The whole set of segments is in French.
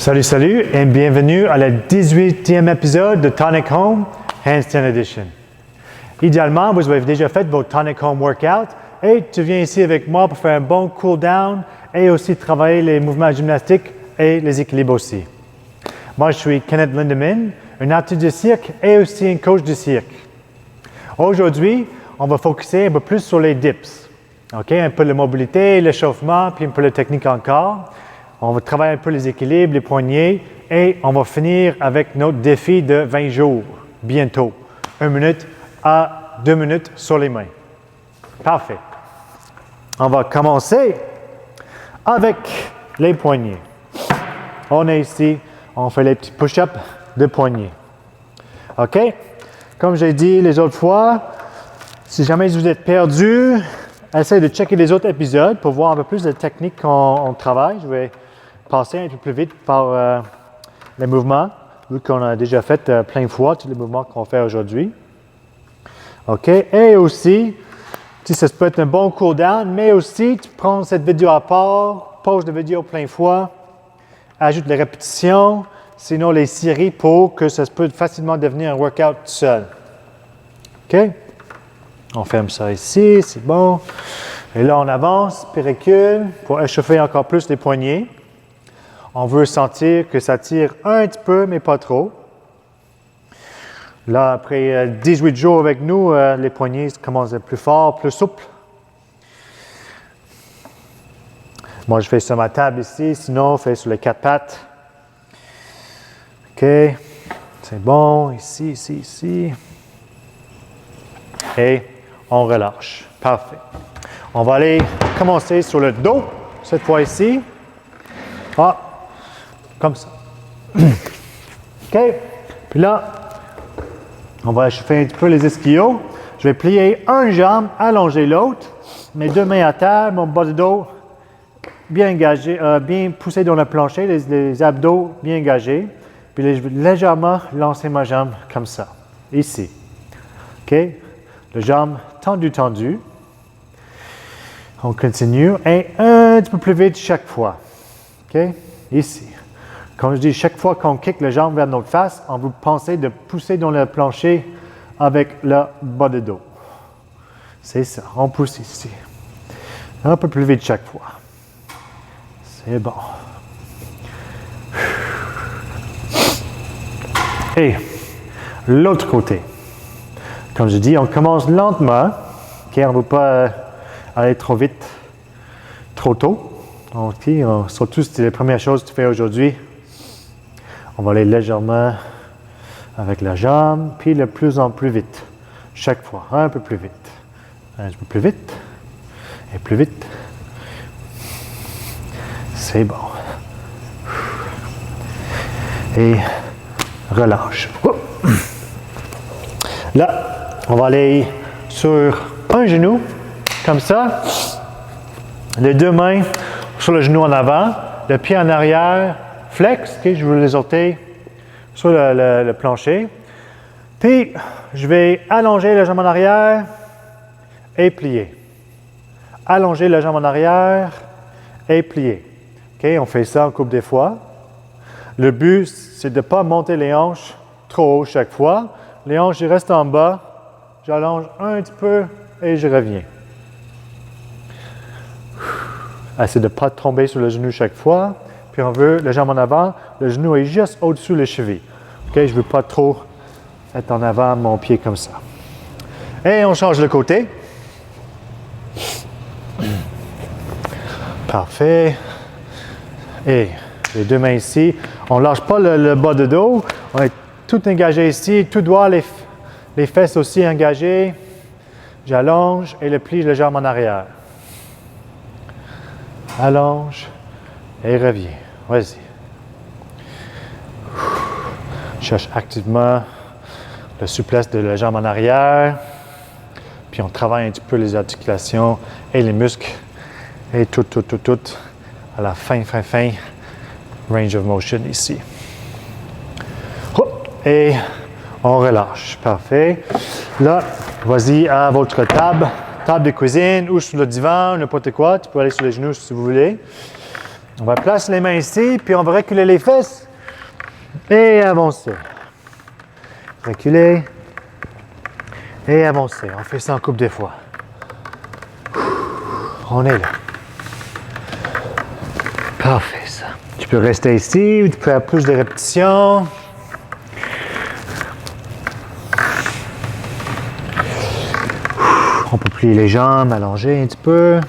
Salut, salut et bienvenue à le 18e épisode de Tonic Home Handstand Edition. Idéalement, vous avez déjà fait votre Tonic Home Workout et tu viens ici avec moi pour faire un bon cool down et aussi travailler les mouvements gymnastiques et les équilibres aussi. Moi, je suis Kenneth Lindeman, un artiste de cirque et aussi un coach de cirque. Aujourd'hui, on va focuser un peu plus sur les dips. Okay? Un peu de mobilité, l'échauffement, puis un peu de technique encore. On va travailler un peu les équilibres, les poignets et on va finir avec notre défi de 20 jours, bientôt. 1 minute à 2 minutes sur les mains. Parfait. On va commencer avec les poignets. On est ici, on fait les petits push-ups de poignets. OK? Comme j'ai dit les autres fois, si jamais vous êtes perdu, essayez de checker les autres épisodes pour voir un peu plus de techniques qu'on travaille. Je vais passer un peu plus vite par les mouvements, vu qu'on a déjà fait plein de fois tous les mouvements qu'on fait aujourd'hui. OK? Et aussi, ça peut être un bon cool down, mais aussi, tu prends cette vidéo à part, pause de vidéo plein de fois, ajoute les répétitions, sinon les séries pour que ça peut facilement devenir un workout tout seul. OK? On ferme ça ici, c'est bon. Et là, on avance, puis recule pour échauffer encore plus les poignets. On veut sentir que ça tire un petit peu, mais pas trop. Là, après 18 jours avec nous, les poignets commencent à être plus forts, plus souples. Moi, je fais sur ma table ici, sinon, je fais sur les 4 pattes. OK, c'est bon, ici, ici, ici. Et on relâche. Parfait. On va aller commencer sur le dos, cette fois-ci. Ah, comme ça. OK. Puis là, on va échauffer un petit peu les ischios. Je vais plier une jambe, allonger l'autre. Mes 2 mains à terre, mon bas de dos bien engagé, bien poussé dans le plancher, les abdos bien engagés. Puis je vais légèrement lancer ma jambe comme ça, ici. OK? La jambe tendue. On continue et un petit peu plus vite chaque fois. OK? Ici. Comme je dis, chaque fois qu'on kick la jambe vers notre face, on veut penser de pousser dans le plancher avec le bas de dos. C'est ça. On pousse ici. Un peu plus vite chaque fois. C'est bon. Et l'autre côté. Comme je dis, on commence lentement, car on ne veut pas aller trop vite, trop tôt. OK, surtout si c'est la première chose que tu fais aujourd'hui. On va aller légèrement avec la jambe, puis de plus en plus vite. Chaque fois, un peu plus vite. Un peu plus vite, et plus vite. C'est bon. Et relâche. Là, on va aller sur un genou, comme ça. Les 2 mains sur le genou en avant, le pied en arrière, flex, okay, je veux les orteils sur le plancher. Puis, je vais allonger la jambe en arrière et plier. Allonger la jambe en arrière et plier. Okay, on fait ça en couple de fois. Le but, c'est de ne pas monter les hanches trop haut chaque fois. Les hanches, je reste en bas, j'allonge un petit peu et je reviens. Essayez de ne pas tomber sur le genou chaque fois. Puis on veut la jambe en avant, le genou est juste au-dessus des chevilles. Okay? Je ne veux pas trop être en avant mon pied comme ça. Et on change de côté. Parfait. Et les 2 mains ici. On ne lâche pas le bas de dos. On est tout engagé ici, tout droit, les fesses aussi engagées. J'allonge et le plie la jambe en arrière. Allonge et reviens. Vas-y. Cherche activement la souplesse de la jambe en arrière. Puis on travaille un petit peu les articulations et les muscles. Et tout. À la fin. Range of motion ici. Et on relâche. Parfait. Là, vas-y à votre table de cuisine ou sur le divan, n'importe quoi. Tu peux aller sur les genoux si vous voulez. On va placer les mains ici, puis on va reculer les fesses et avancer. Reculer et avancer. On fait ça en couple de fois. On est là. Parfait, ça. Tu peux rester ici ou tu peux faire plus de répétitions. On peut plier les jambes, allonger un petit peu.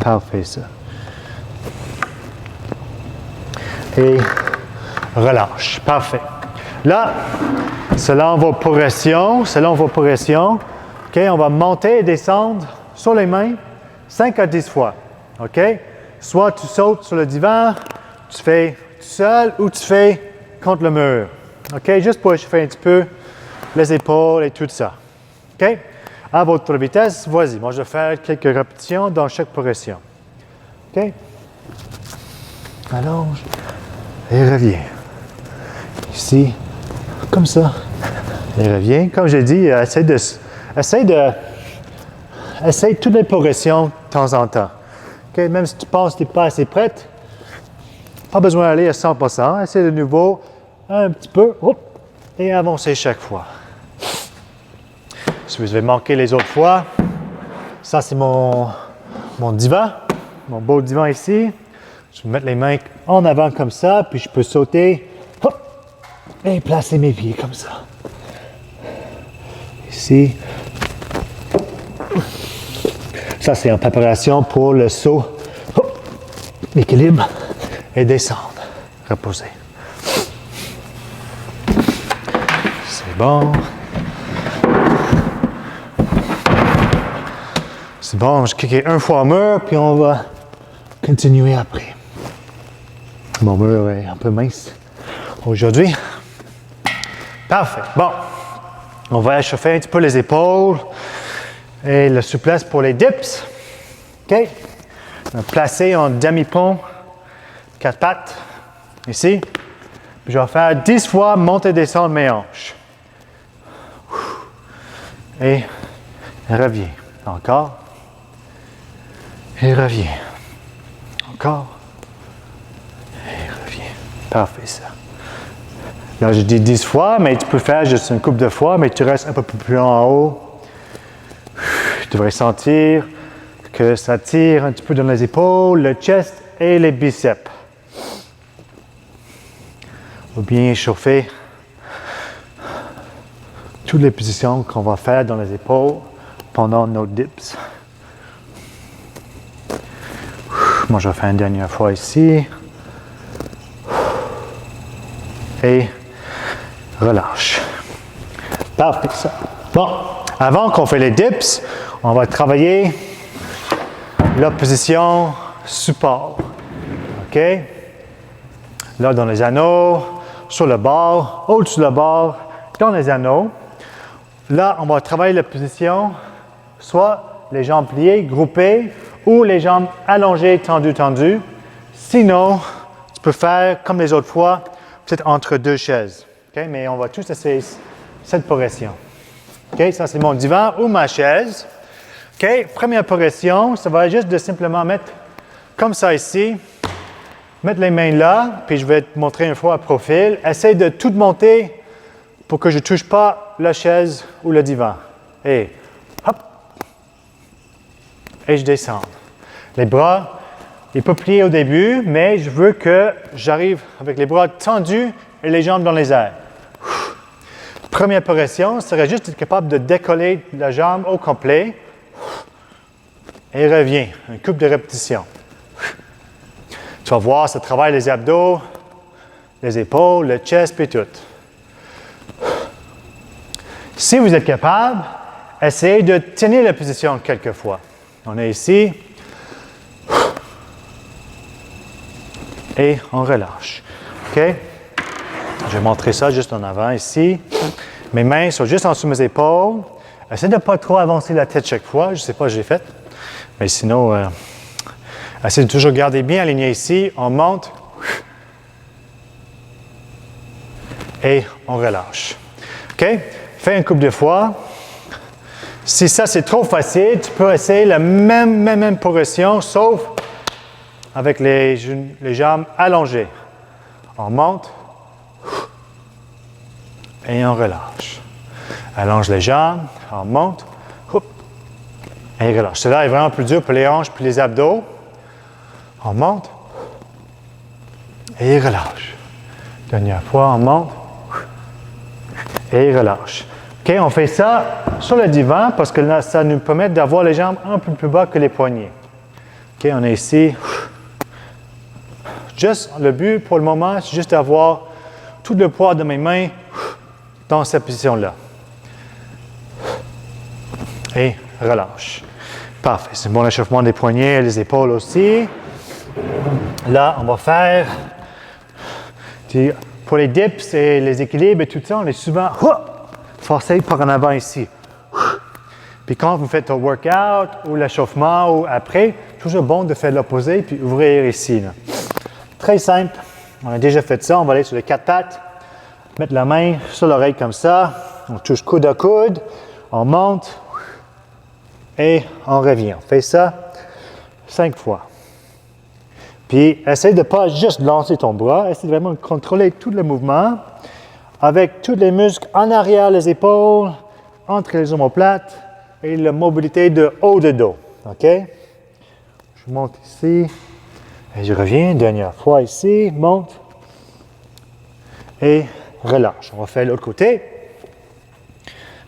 Parfait, ça. Et relâche. Parfait. Là, selon vos progressions, OK, on va monter et descendre sur les mains 5 à 10 fois. OK? Soit tu sautes sur le divan, tu fais tout seul ou tu fais contre le mur. OK? Juste pour échauffer un petit peu les épaules et tout ça. OK? À votre vitesse, vas-y. Moi, je vais faire quelques répétitions dans chaque progression. OK? Allonge et reviens. Ici, comme ça. Et reviens. Comme j'ai dit, essaye toutes les progressions de temps en temps. OK? Même si tu penses que tu n'es pas assez prête, pas besoin d'aller à 100%. Essaye de nouveau un petit peu et avancer chaque fois. Si vous avez manqué les autres fois, ça c'est mon divan, mon beau divan ici. Je vais mettre les mains en avant comme ça, puis je peux sauter et placer mes pieds comme ça. Ici. Ça c'est en préparation pour le saut. Équilibre et descendre. Reposer. C'est bon. C'est bon, je clique une fois au mur, puis on va continuer après. Mon mur est un peu mince aujourd'hui. Parfait. Bon, on va échauffer un petit peu les épaules et la souplesse pour les dips. OK? On va placer en demi-pont, 4 pattes, ici. Puis je vais faire 10 fois monter et descendre mes hanches. Et reviens. Encore. Et reviens. Encore. Et reviens. Parfait, ça. Là, je dis 10 fois, mais tu peux faire juste une couple de fois, mais tu restes un peu plus en haut. Tu devrais sentir que ça tire un petit peu dans les épaules, le chest et les biceps. On va bien échauffer toutes les positions qu'on va faire dans les épaules pendant nos dips. Moi, je vais faire une dernière fois ici. Et relâche. Parfait, ça. Bon, avant qu'on fait les dips, on va travailler la position support. OK? Là, dans les anneaux, sur le bord, au-dessus du bord, dans les anneaux. Là, on va travailler la position, soit les jambes pliées, groupées, ou les jambes allongées, tendues. Sinon, tu peux faire comme les autres fois, peut-être entre deux chaises. Okay? Mais on va tous essayer cette progression. Okay? Ça, c'est mon divan ou ma chaise. Okay? Première progression, ça va juste de simplement mettre comme ça ici. Mettre les mains là, puis je vais te montrer une fois à profil. Essaye de tout monter pour que je ne touche pas la chaise ou le divan. Et hop! Et je descends. Les bras, ils peuvent plier au début, mais je veux que j'arrive avec les bras tendus et les jambes dans les airs. Première progression serait juste être capable de décoller la jambe au complet. Et reviens. Une couple de répétitions. Tu vas voir, ça travaille les abdos, les épaules, le chest et tout. Si vous êtes capable, essayez de tenir la position quelques fois. On est ici. Et on relâche. OK? Je vais montrer ça juste en avant ici. Mes mains sont juste en dessous de mes épaules. Essayez de ne pas trop avancer la tête chaque fois. Je ne sais pas si j'ai fait. Mais sinon, essayez de toujours garder bien aligné ici. On monte. Et on relâche. OK? Fais une couple de fois. Si ça c'est trop facile, tu peux essayer la même progression, sauf avec les jambes allongées. On monte et on relâche. Allonge les jambes, on monte et relâche. Cela est vraiment plus dur pour les hanches puis les abdos. On monte et relâche. Dernière fois, on monte et relâche. OK, on fait ça sur le divan parce que là, ça nous permet d'avoir les jambes un peu plus bas que les poignets. OK, on est ici. Juste le but pour le moment, c'est juste d'avoir tout le poids de mes mains dans cette position-là. Et relâche. Parfait. C'est un bon échauffement des poignets et des épaules aussi. Là, on va faire pour les dips et les équilibres et tout ça, on est souvent forcé par en avant ici. Puis quand vous faites un workout ou l'échauffement ou après, toujours bon de faire l'opposé puis ouvrir ici. Là. Très simple. On a déjà fait ça. On va aller sur les 4 pattes, mettre la main sur l'oreille comme ça. On touche coude à coude. On monte et on revient. On fait ça 5 fois. Puis, essaye de ne pas juste lancer ton bras. Essaye de vraiment contrôler tout le mouvement avec tous les muscles en arrière, les épaules, entre les omoplates et la mobilité de haut de dos. OK? Je monte ici et je reviens. Dernière fois ici. Monte et relâche. On va faire l'autre côté.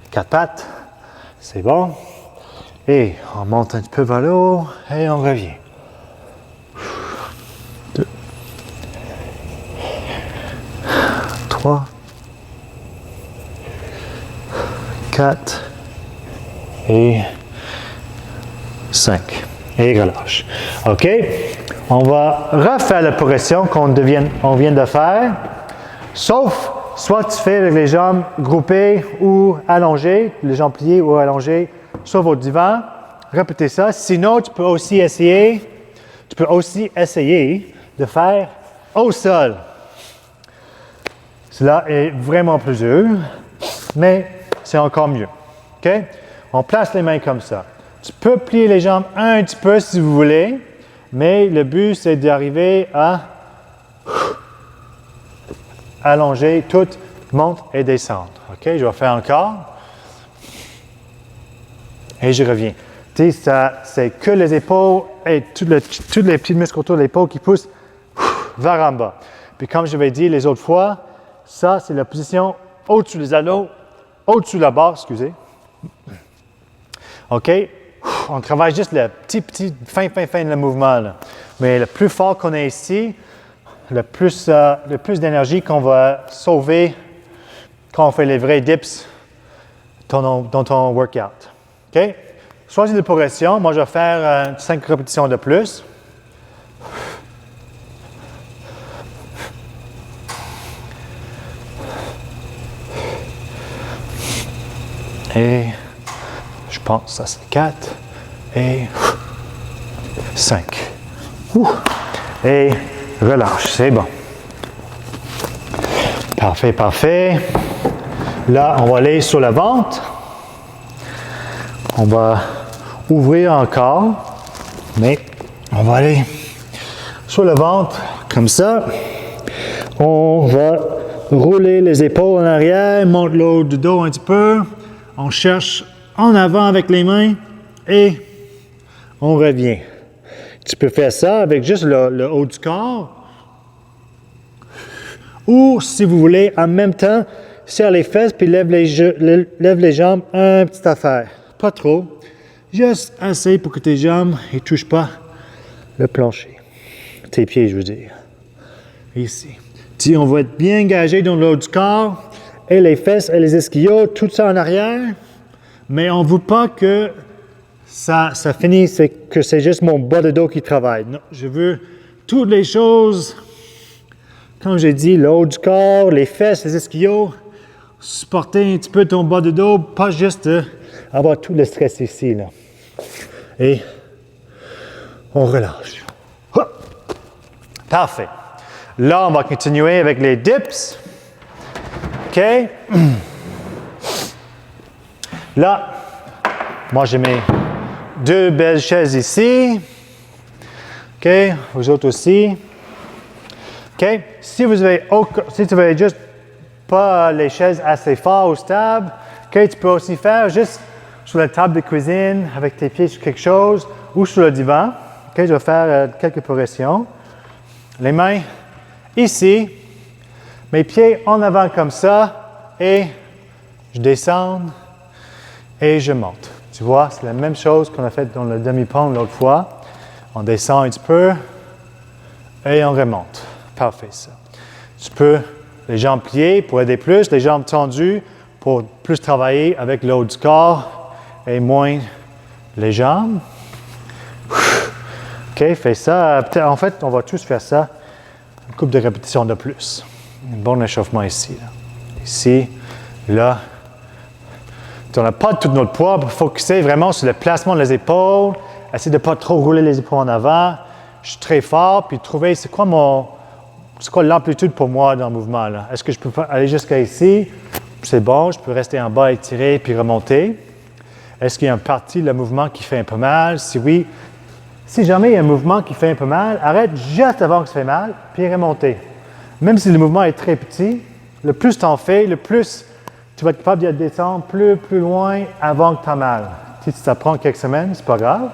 4 pattes. C'est bon. Et on monte un petit peu vers le haut et on revient. 2, 3, 4 et 5. Et relâche. OK? On va refaire la progression qu'on vient de faire, sauf soit tu fais avec les jambes groupées ou allongées, les jambes pliées ou allongées sur votre divan. Répétez ça. Sinon, tu peux aussi essayer de faire au sol. Cela est vraiment plus dur, mais c'est encore mieux. OK? On place les mains comme ça. Tu peux plier les jambes un petit peu si vous voulez, mais le but, c'est d'arriver à allonger tout, monte et descendre. OK? Je vais faire encore. Et je reviens. Tu sais, c'est que les épaules et tous les petits muscles autour de l'épaule qui poussent vers en bas. Puis comme je l'ai dit les autres fois, ça, c'est la position au-dessus des anneaux, au-dessus de la barre, excusez. OK? On travaille juste le petit fin de le mouvement. Là. Mais le plus fort qu'on est ici, le plus d'énergie qu'on va sauver quand on fait les vrais dips dans ton workout. OK? Choisis la progression. Moi, je vais faire 5 répétitions de plus. Et je pense que ça c'est 4 et 5. Et relâche, c'est bon. Parfait, parfait. Là, on va aller sur le ventre. On va ouvrir encore, mais on va aller sur le ventre comme ça. On va rouler les épaules en arrière, monte le haut du dos un petit peu. On cherche en avant avec les mains et on revient. Tu peux faire ça avec juste le haut du corps. Ou, si vous voulez, en même temps, serre les fesses puis lève les jambes un petit affaire. Pas trop. Juste assez pour que tes jambes ne touchent pas le plancher. Tes pieds, je veux dire. Ici. Si on va être bien engagé dans le haut du corps et les fesses et les ischios, tout ça en arrière, mais on ne veut pas que ça finisse, que c'est juste mon bas de dos qui travaille. Non, je veux toutes les choses, comme j'ai dit, le haut du corps, les fesses, les ischios, supporter un petit peu ton bas de dos, pas juste avoir tout le stress ici. Là. Et on relâche. Hop. Parfait. Là, on va continuer avec les dips. OK? Là, Moi, j'ai mes 2 belles chaises ici. OK, vous autres aussi. OK, si vous avez juste pas les chaises assez fortes ou stables, OK, tu peux aussi faire juste sur la table de cuisine avec tes pieds sur quelque chose ou sur le divan. OK, je vais faire quelques progressions. Les mains ici, mes pieds en avant comme ça et je descends et je monte. Tu vois, c'est la même chose qu'on a fait dans le demi-pont l'autre fois. On descend un petit peu et on remonte. Parfait, ça. Tu peux les jambes pliées pour aider plus, les jambes tendues pour plus travailler avec le haut du corps et moins les jambes. OK, fais ça. En fait, on va tous faire ça. Une couple de répétitions de plus. Un bon échauffement ici. Là. Ici, là. On n'a pas tout notre poids pour focuser vraiment sur le placement des épaules. Essayer de ne pas trop rouler les épaules en avant. Je suis très fort, puis trouver c'est quoi l'amplitude pour moi dans le mouvement. Là. Est-ce que je peux aller jusqu'à ici? C'est bon, je peux rester en bas, étirer, puis remonter. Est-ce qu'il y a une partie du mouvement qui fait un peu mal? Si oui, si jamais il y a un mouvement qui fait un peu mal, arrête juste avant que ça fait mal, puis remonter. Même si le mouvement est très petit, le plus tu en fais, le plus tu vas être capable de descendre plus loin avant que tu as mal. Si ça prend quelques semaines, c'est pas grave.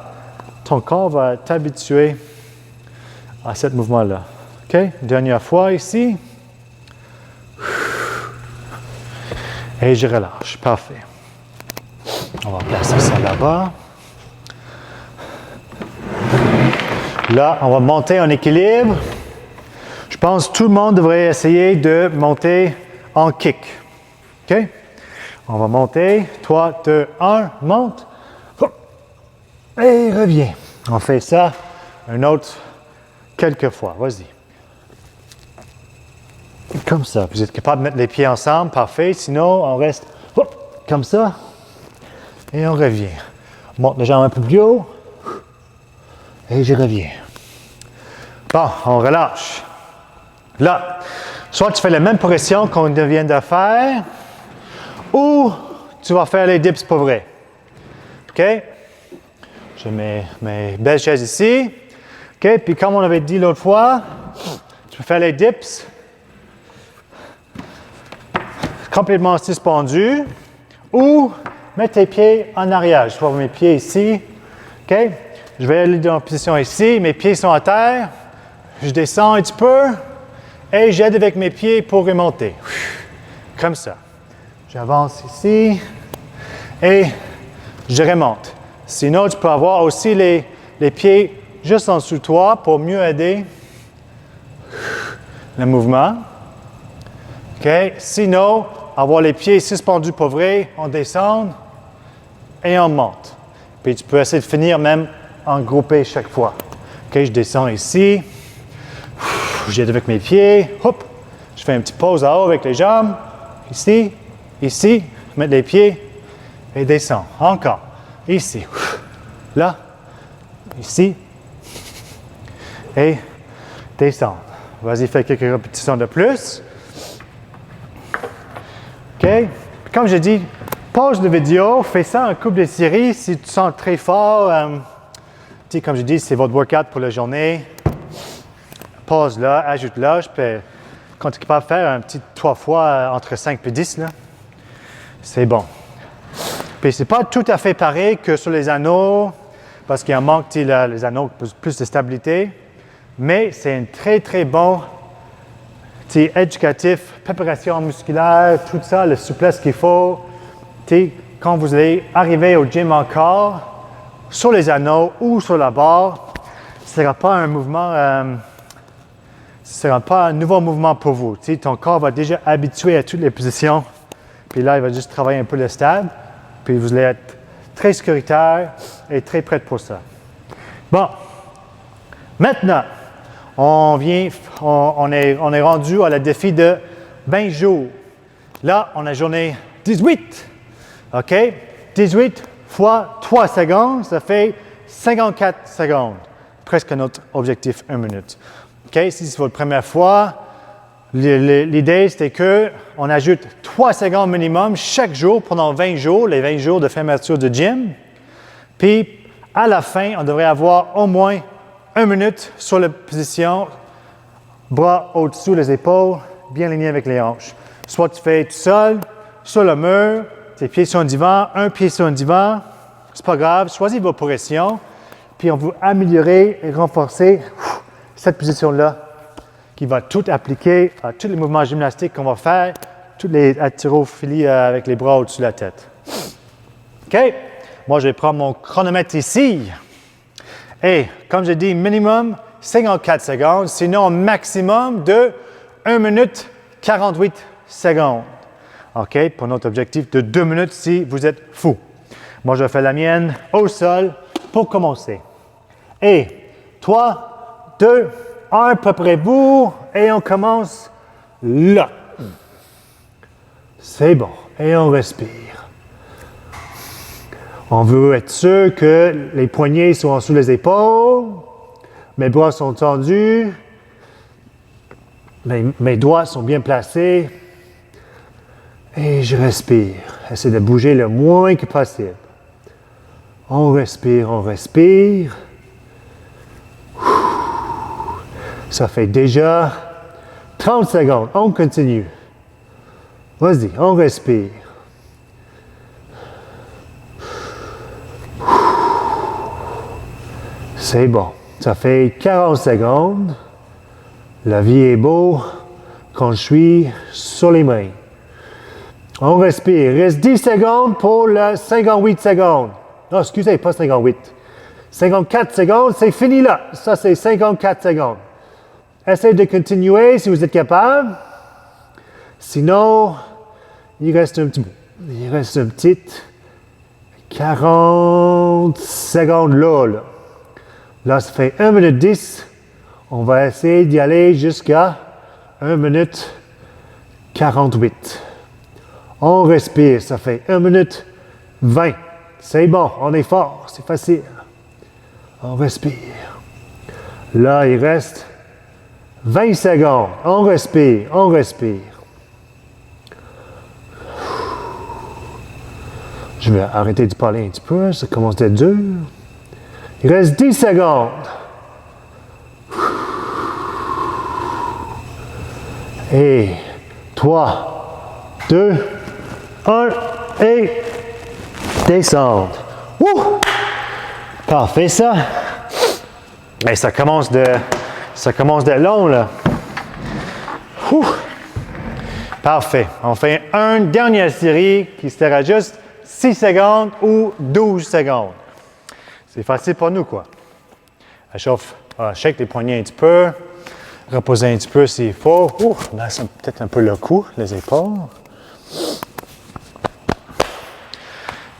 Ton corps va t'habituer à ce mouvement-là. OK? Dernière fois ici. Et je relâche. Parfait. On va placer ça là-bas. Là, on va monter en équilibre. Je pense que tout le monde devrait essayer de monter en kick. OK? On va monter. 3, 2, 1, monte. Et reviens. On fait ça un autre quelques fois. Vas-y. Comme ça. Vous êtes capable de mettre les pieds ensemble. Parfait. Sinon, on reste comme ça. Et on revient. On monte les jambes un peu plus haut. Et je reviens. Bon, on relâche. Là, soit tu fais la même progression qu'on vient de faire, ou tu vas faire les dips pour vrai. OK? Je mets mes belles chaises ici. OK? Puis comme on avait dit l'autre fois, tu peux faire les dips complètement suspendus ou mettre tes pieds en arrière. Je vais avoir mes pieds ici. OK? Je vais aller dans la position ici. Mes pieds sont à terre. Je descends un petit peu et j'aide avec mes pieds pour remonter. Comme ça. J'avance ici et je remonte. Sinon, tu peux avoir aussi les pieds juste en dessous de toi pour mieux aider le mouvement. OK? Sinon, avoir les pieds suspendus pour vrai, on descend et on monte. Puis tu peux essayer de finir même en groupé chaque fois. OK? Je descends ici. J'aide avec mes pieds. Hop! Je fais une petite pause en haut avec les jambes. Ici. Ici. Mettre les pieds et descends. Encore. Ici. Là. Ici. Et descends. Vas-y, fais quelques répétitions de plus. OK? Comme je dis, pause de vidéo, fais ça en couple de séries si tu te sens très fort. Comme je dis, c'est votre workout pour la journée. Pause là, ajoute là. Quand tu es capable de faire un petit 3 fois entre 5 et 10, là, c'est bon. Puis c'est pas tout à fait pareil que sur les anneaux, parce qu'il en manque les anneaux plus de stabilité. Mais c'est un très, très bon éducatif, préparation musculaire, tout ça, la souplesse qu'il faut. Quand vous allez arriver au gym encore, sur les anneaux ou sur la barre, ce ne sera pas un mouvement, ce sera pas un nouveau mouvement pour vous. Ton corps va déjà habitué à toutes les positions. Puis là, il va juste travailler un peu le stade. Puis vous allez être très sécuritaire et très prêt pour ça. Bon, maintenant, on est rendu à la défi de 20 jours. Là, on a journée 18. OK? 18 fois 3 secondes, ça fait 54 secondes. Presque notre objectif 1 minute. OK? Si c'est votre première fois, l'idée, c'était qu'on ajoute 3 secondes minimum chaque jour pendant 20 jours, les 20 jours de fermeture de gym. Puis, à la fin, on devrait avoir au moins 1 minute sur la position, bras au-dessus des épaules, bien alignés avec les hanches. Soit tu fais tout seul, sur le mur, tes pieds sur un divan, un pied sur un divan, c'est pas grave, choisis vos progressions, puis on veut améliorer et renforcer cette position-là qui va tout appliquer à tous les mouvements gymnastiques qu'on va faire, tous les haltérophilie avec les bras au-dessus de la tête. OK? Moi, je vais prendre mon chronomètre ici. Et, comme j'ai dit, minimum 54 secondes, sinon maximum de 1 minute 48 secondes. OK? Pour notre objectif de 2 minutes si vous êtes fou. Moi, je fais la mienne au sol pour commencer. Et 3, 2, 1, préparez-vous et on commence là. C'est bon. Et on respire. On veut être sûr que les poignets sont en dessous des épaules, mes bras sont tendus, mes doigts sont bien placés et je respire. Essaie de bouger le moins que possible. On respire, on respire. Ça fait déjà 30 secondes. On continue. Vas-y, on respire. C'est bon. Ça fait 40 secondes. La vie est beau quand je suis sur les mains. On respire. Il reste 10 secondes pour le 58 secondes. Non, excusez, pas 58. 54 secondes, c'est fini là. Ça, c'est 54 secondes. Essayez de continuer si vous êtes capable. Sinon, il reste un petit bout. Il reste un petit 40 secondes là. Là, ça fait 1 minute 10. On va essayer d'y aller jusqu'à 1 minute 48. On respire. Ça fait 1 minute 20. C'est bon, on est fort, c'est facile. On respire. Là, il reste 20 secondes. On respire, on respire. Je vais arrêter de parler un petit peu, ça commence à être dur. Il reste 10 secondes. Et 3, 2, 1 et descendre. Ouh! Parfait ça. Et ça commence de long là. Ouh! Parfait. On fait une dernière série qui sera juste 6 secondes ou 12 secondes. C'est facile pour nous, quoi. Chauffe, shake les poignets un petit peu. Reposer un petit peu s'il faut. Ouh, là, c'est peut-être un peu le cou, les épaules.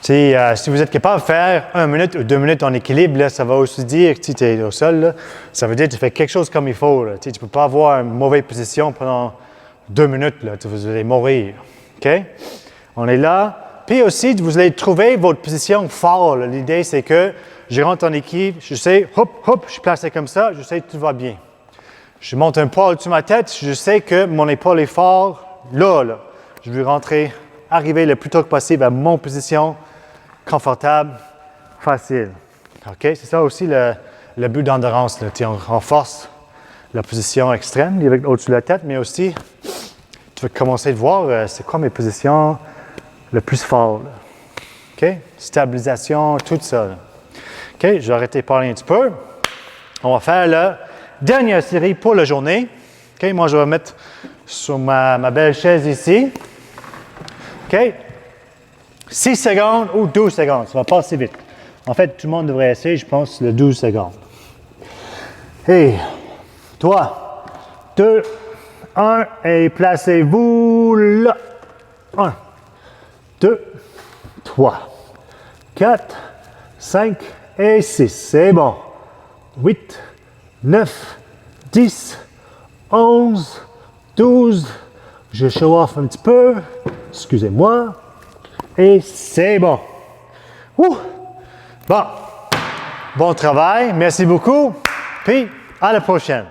Si vous êtes capable de faire 1 minute ou 2 minutes en équilibre, là, ça va aussi dire que si tu es au sol, là, ça veut dire que tu fais quelque chose comme il faut. Tu ne peux pas avoir une mauvaise position pendant 2 minutes. Là, vous allez mourir. OK? On est là. Puis aussi, vous allez trouver votre position fort. Là. L'idée, c'est que je rentre en équipe, je sais, hop, hop, je suis placé comme ça, je sais que tout va bien. Je monte un poids au-dessus de ma tête, je sais que mon épaule est fort. Là. Je veux arriver le plus tôt que possible à mon position confortable, facile. OK? C'est ça aussi le but d'endurance. On renforce la position extrême avec au-dessus de la tête, mais aussi, tu vas commencer à voir c'est quoi mes positions le plus fortes. OK? Stabilisation, tout ça. Là. OK? Je vais arrêter de parler un petit peu. On va faire la dernière série pour la journée. OK? Moi, je vais mettre sur ma belle chaise ici. OK? 6 secondes ou 12 secondes. Ça va passer vite. En fait, tout le monde devrait essayer, je pense, le 12 secondes. Et 3, 2, 1, et placez-vous là. 1, 2, 3, 4, 5 et 6. C'est bon. 8, 9, 10, 11, 12. Je show off un petit peu. Excusez-moi. Et c'est bon. Ouh. Bon. Bon travail. Merci beaucoup. Puis, à la prochaine.